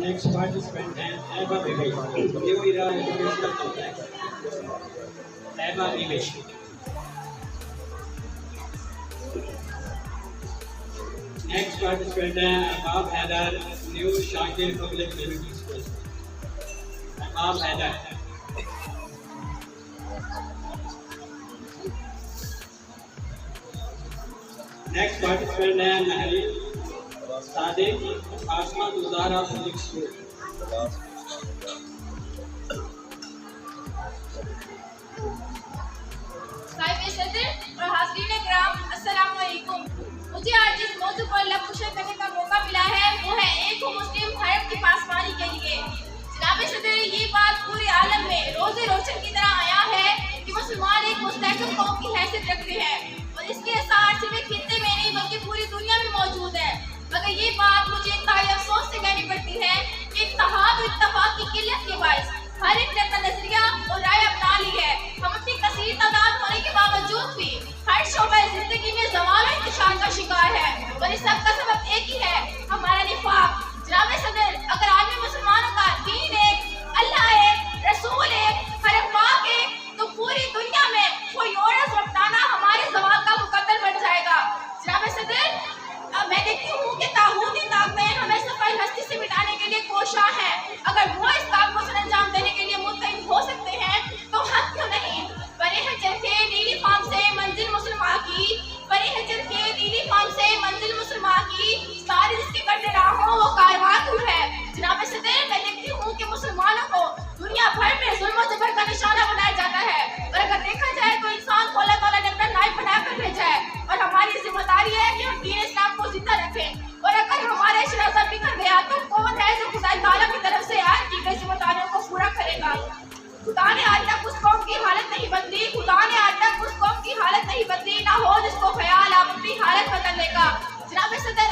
Next participant है Eva Vivesh. New Era Educational Complex. Eva Vivesh. Next participant है Ahbab Haidar, New Shakir Public Community School. Ahbab Haidar. Next participant है Mahri Sadiq, Asma Muzara Public School. Sahib सदर और हाज़रीन किराम, अस्सलाम वालेकुम। मुझे आज जिस मौजू पर लफ्ज़ करने का मौका मिला है वो है एक मुस्लिम भारत की पासमानी के लिए। जनाब सदर, ये बात पूरे आलम में रोज़े रोशन की तरह आया है कि मुसलमान एक मुस्तक़िल कौम की हैसियत रखते हैं और इसके आसार सिर्फ खित्ते में नहीं बल्कि पूरी दुनिया में मौजूद है। मगर ये बात मुझे इंतहाई अफसोस से कहनी पड़ती है कि इत्तेहाद और इत्तेफाक की किल्लत के बायस हर एक ने अपना नजरिया और राय अपना ली है। हम अपनी कसीर तादाद होने के बावजूद भी हर शोबे जिंदगी में ज़वाल और इंतशार का शिकार है और इस सब का सबब एक ही है, हमारा निफाक। जनाब सदर, अगर आदमी मुसलमानों का दीन एक, अल्लाह एक, रसूल एक, हरम पाक एक, तो पूरी दुनिया में कोई और अपनाना हमारे ज़वाल का मुकद्दर बन जाएगा। जनाब सदर, मैं देखती हूँ कि तागूती ताकतें हमें सफाई हस्ती से मिटाने के लिए कोशां हैं। अगर वो इस काम को अंजाम देने के लिए मुतहिद हो सकते हैं तो हम क्यों नहीं। बड़े हजर के नीली फार्म से मंजिल मुसलमान की, बड़े हजर के नीली फार्म से मंजिल मुसलमान की, सारी जिसके करते रहा हो वो कारवां दूर है। जनाब सदर, मैं देखती हूँ कि मुसलमानों को दुनिया भर में जुल्म और जबर का निशाना बनाया जाता है और अगर देखा जाए तो इंसान को अल्लाह ताला ने अपना नायब बनाकर भेजा है और हमारी जिम्मेदारी है कि हम दीन इस्लाम को जिंदा रखें। और अगर हमारे शराज़ा बिखर गया तो कौन है जो खुदा ताला की तरफ से आज की गई जिम्मेदारियों को पूरा करेगा। खुदा ने आज तक उस कौम की हालत नहीं बदली, खुदा ने आज तक उस कौम की हालत नहीं बदली, ना हो जिसको ख्याल आप अपनी हालत बदलने का। जनाब सदर,